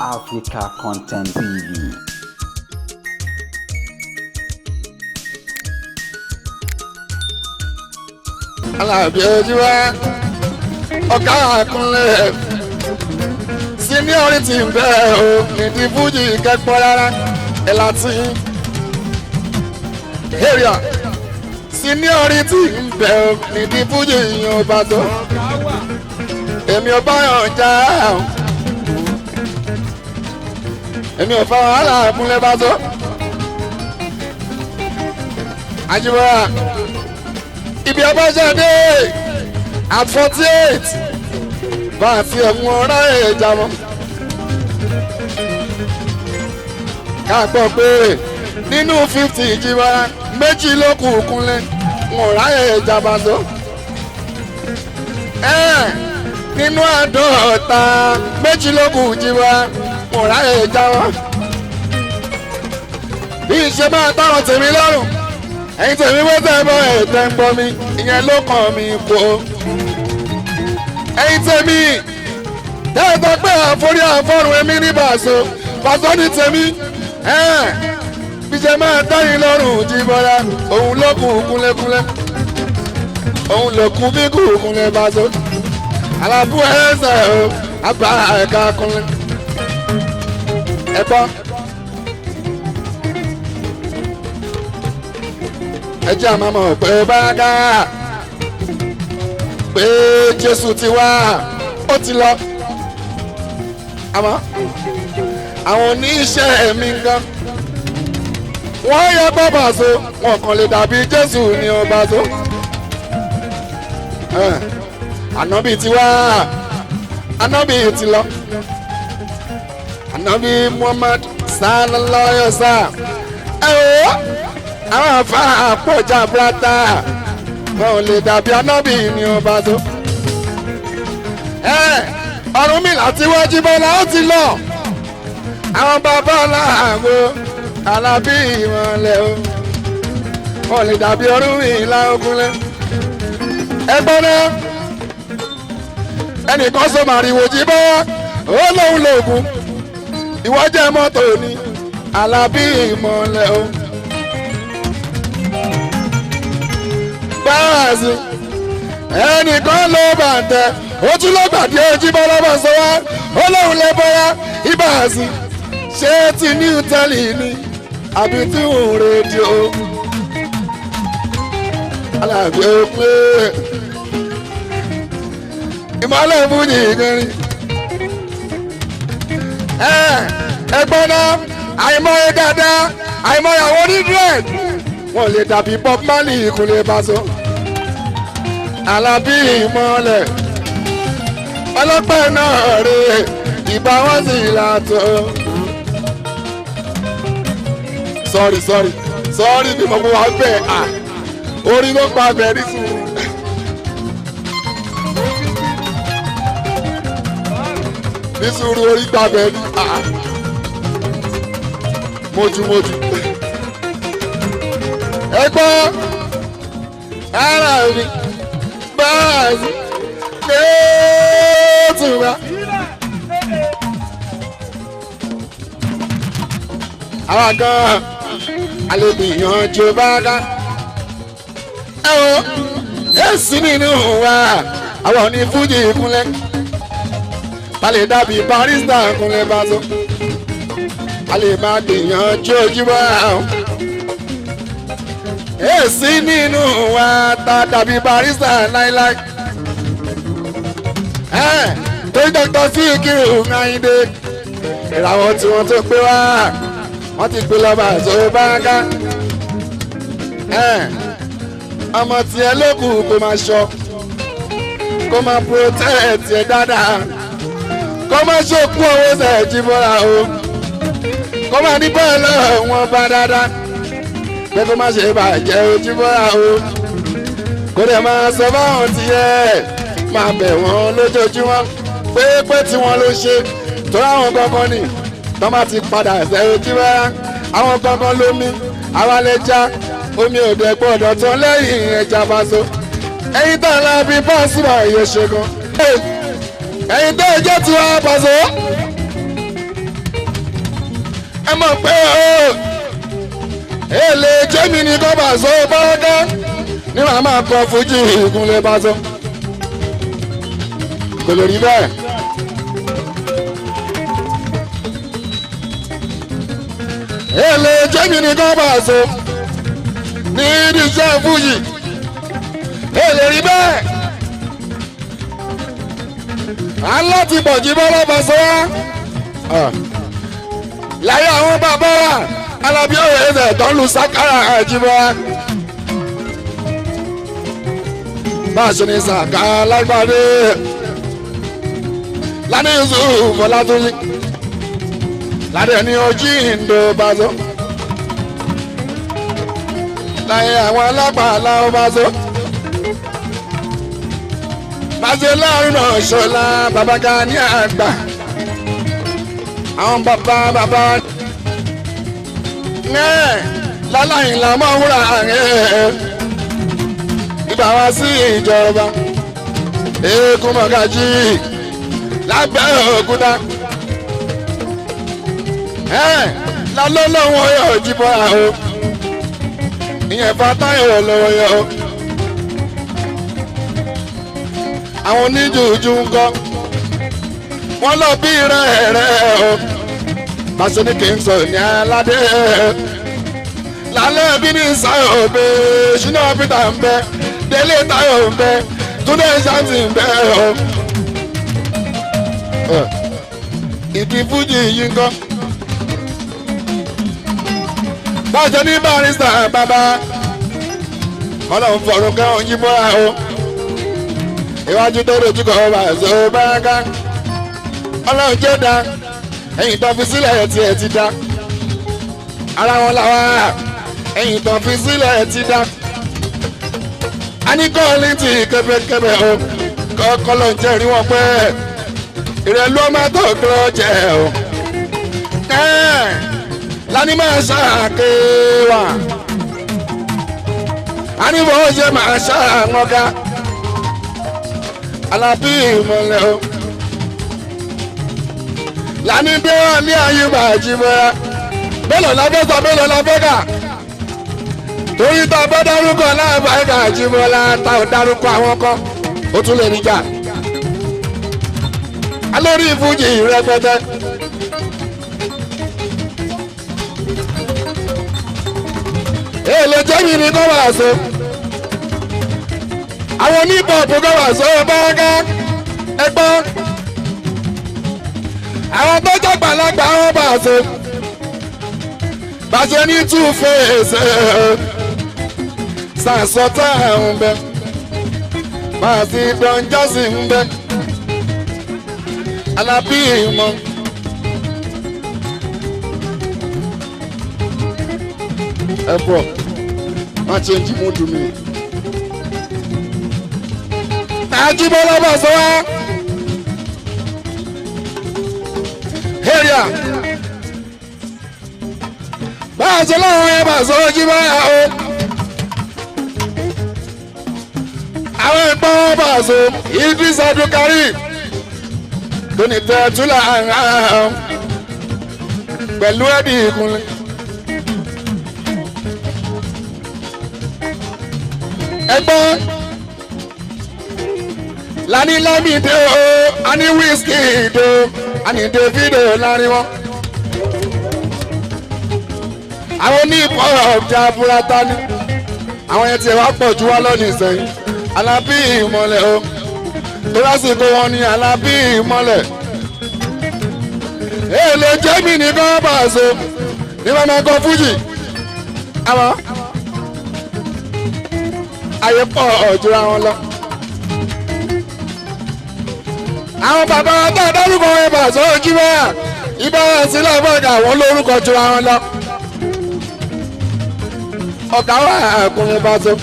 Africa Content TV. Alábí ojú wa ọ̀gá àkúnlẹ̀ seniority ń bẹ o nídìí fújì kẹ́kọ̀ọ́ rárá ẹ̀ láti area seniority ń bẹ o nídìí fújì yan ọba tó èmi ò bá yàn já èmi ò fa wàhálà àkúnlẹ̀ bá tó àjùmọ̀ ibi abájáde at 48 bá a ti ẹ̀wọ̀n ọ̀rá ẹ̀jà mọ́ ká gbọ́ pé nínú 50 ìjìbá méjì ló kù kúnlẹ̀ wọn ọ̀rá ẹ̀jà bá tó nínú àádọ́ta méjì ló kù ìjìbá wọn ọ̀rá ẹ̀jà wọn bí ìṣe máa táwọn tèmi lọ́rùn ẹ̀yin tèmi bó tẹ́ bọ́ ẹ̀tẹ́ ń gbọ́ mi ìyẹn ló kàn mí kó. ẹ̀yin tèmi tẹ́ẹ̀tọ́ pé àforí àfọ́rùn èmi ní bàṣọ bàṣọ ní tèmi bíjẹ́ máa dáyìn lọ́rùn jí bọ́lá òun ló kù kúnlẹ́kúnlẹ́ òun ló kù bí kù kúnlẹ́ bàṣọ alábú ẹ̀ẹ́sẹ̀ o àgbà ẹ̀ka kúnlẹ́ ẹ̀gbọ́n. ẹ jẹ́ àmọ́ mọ̀ pé bága pé Jésù ti wá ó ti lọ àmọ́ àwọn oníṣẹ́ mi gan wọ́n yẹ bàbá so wọn kàn lè dàbí Jésù ní ọba so ànábì ti wá ànábì ti lọ ànábì Muhammad sallallahu alaihi wasallam àwọn afa àpọ̀jà brata wọn ò lè dàbí anábì ní ọba tó. Ọ̀rúnmìlà tí wọ́n jí bọ́lá ó ti lọ àwọn bàbá aláàgó alábí ìmọ̀lẹ̀ o wọn ò lè dàbí Ọ̀rúnmìlà ogunlẹ̀. ẹgbọ́n náà ẹnìkan sọ màrìwò jí bọ́ ó lóun lòògùn ìwọ́jẹ́ mọ́tò ní alábí ìmọ̀lẹ̀ o. báàsì ẹnìkan ló bàtẹ ó tún ló gbàdí ojú bọ́lọ́bọ̀ sọ wá ó lóun lè bọ́yá ibàsì ṣé ti new tẹ́lì ni àbí tí òun rédíò Alábí ó pé ìmọ̀lẹ̀ fújì kẹrin ẹgbọ́n náà àìmọye dáadáa àìmọye àwọn onídìrẹ́d wọn lè dàbí Bob Marley ìkúnlẹ̀ Paso Alábí ìmọ̀lẹ̀ ọlọ́pẹ́ náà rè ìbá wọn sì látọ̀. sọ́ọ̀rì bí mo mú wa bẹ́ẹ̀ orí ló pa bẹ́ẹ̀ ní sùúrù. ní sùúrù orí pa bẹ́ẹ̀ ní mójúmójú. ẹgbọ́ ara mi báyìí léètùmá. àwa gan-an alẹ́bìyànjú bá dá. ẹ wo èsì nínú wa àwọn ní fújì kúnlẹ̀ balẹ̀ dàbí barista kúnlẹ̀ Paso alẹ́ máa gbìyànjú ojúbọ àwọn èsì nínú wa ta dàbí barista láíláí. tó dọ́kítọ̀ sí ìkírù Àyìndé ìràwọ̀ tí wọ́n tó pé wá wọ́n ti pè lọ́ba tó bá ká. ọmọ tiẹ̀ ló kù kó máa ṣọ́ kó máa protect ẹ̀ dáadáa kó máa ṣòkú owó sẹ̀jì bọ́ra o kó máa ní bẹ́ẹ̀ lọ́wọ́ wọn bá dáadáa pé kó má ṣe bàjẹ́ ojú bọ́ra o kó dẹ̀ máa sọ báwọn tiẹ̀ máa bẹ̀ wọ́n lójoojúmọ́ pé tí wọ́n ló ṣe tó láwọn kankan nì tó má ti padà sẹ́ ojú bọ́ra àwọn kankan lómi àwa lè já omi òde gbọ́dọ̀ tán lẹ́yìn ẹja Paso ẹ̀yin tó ń la bí Pasuma iye ṣe gan ẹ̀yin tó ń jẹ́ tiwa Paso mọ̀ pé o èlé jẹ́mi ní kọ́ bá so bọ́ọ̀dá ní màmá kọ fújì ìgúnlẹ̀ bá so kò lè rí bẹ́ẹ̀. èlé jẹ́mi ní kọ́ bá so ní ìdíjẹ́ fújì èlé rí bẹ́ẹ̀. à ń láti bọ̀ jí bọ́lá bá so wá láyé àwọn bàbá wa Alábí òye ẹsẹ̀ tó ń lu sákàrà àjíbọ́ wa. bá a ṣe ní sàkà lágbàdé ládé Yusuf Ọlátúnjí ládé ní ojú ìndó Bàzó láyé àwọn alápàlà Bàzó Bàzó láàrin náà ṣọlá bàbá Gani àgbà àwọn bàbá láláyìn làmọ́ wúrà ìgbà wá sí ìjọba eégún mọ̀gájì lábẹ́ òkúta lálọ́lọ́wọ́ yóò jíbọ́ àhó ìyẹn Fátáyọ̀ lọ́wọ́ yọ àwọn oníjùjú ń kọ́ wọ́n lọ bí rẹ̀ o pàṣẹ ní kí n sọ ní aládé lálẹ́ bí ní sáyọ̀ òbí ṣínà Peter ń bẹ Délé Táyọ̀ ń bẹ Túndé Ṣáǹtì ń bẹ o ìdí fújì yìí ń kọ́ pàṣẹ ní barista bàbá ọlọ́run fọ̀rùn kan òyìn bọ́ra o iwájú tó dojú kọ Bàzó báraká ọlọ́run jẹ́ da ẹ̀yìn tó fi sílẹ̀ tiẹ̀ ti dá ara wọn làwa ẹ̀yìn tó fi sílẹ̀ ti dá a ní kọ́ọ̀lì tí kẹ́bẹ́kẹ́bẹ́ o kọ́kọ́ ló ń jẹ́rìí wọn pé ìrẹ̀lú ọmọ tó gbọ́ jẹ́ o lani máa ṣàké wa a ní bó ṣe máa ṣàǹgọ́ká Alábí ìmọ̀lẹ́ o lani dé wọn ní Ayuba Àjíbọ́lá mélòó la fẹ́ sọ mélòó la fẹ́ kà torí tá a bá dárúkọ Alábí Àjíbọ́lá tá ò dárúkọ àwọn kan ó tún lè níjà alórí fújì rẹpẹtẹ. èlé jẹ́mi ni kọ́ Bàzó àwọn oníbọ̀ọ̀bù kọ́ Bàzó báńgá ẹgbọ́n àwọn tó jàgbàlagbà wọn Bàzó Bàzó ní two face sàṣọtà ń bẹ Bàzó Don Jazzy ń bẹ Alábí ìmọ̀. Ẹ̀fọ́ má change mood mi. Àjíbọ́lá Bàzó wá. Area. Bàzó láwọn ẹ̀ Bàzó Jíbọ́lá o. Àwọn ẹ̀gbọ́n Bàzó Idris Abdulkarim. Tóní tẹ́ túlà pẹ̀lú ẹ̀dì ìkúnlẹ̀. Ẹ̀gbọ́n lani Lámídé o ani Wizkid o ani Davido láàrin wọn àwọn ní hip-hop jaburata ni àwọn yẹn tiẹ̀ wá pọ̀ jù wá lọ́nà ìsẹ̀yìn Alábí ìmọ̀lẹ̀ o tó lásìkò wọn ni Alábí ìmọ̀lẹ̀ èlé jẹ́mi ní kọ́ Bàzó ní mama kọ́ fújì àwọn ayé pọ̀ ọ̀jọ̀ra wọn lọ. àwọn bàbá wa tó dárúkọ wọn Bàzó Jíbọ́lá ìbára sílẹ̀ bọ́ọ̀dà àwọn lórúkọ jura wọn lọ. ọ̀gá wa àkùnrin Bàzó.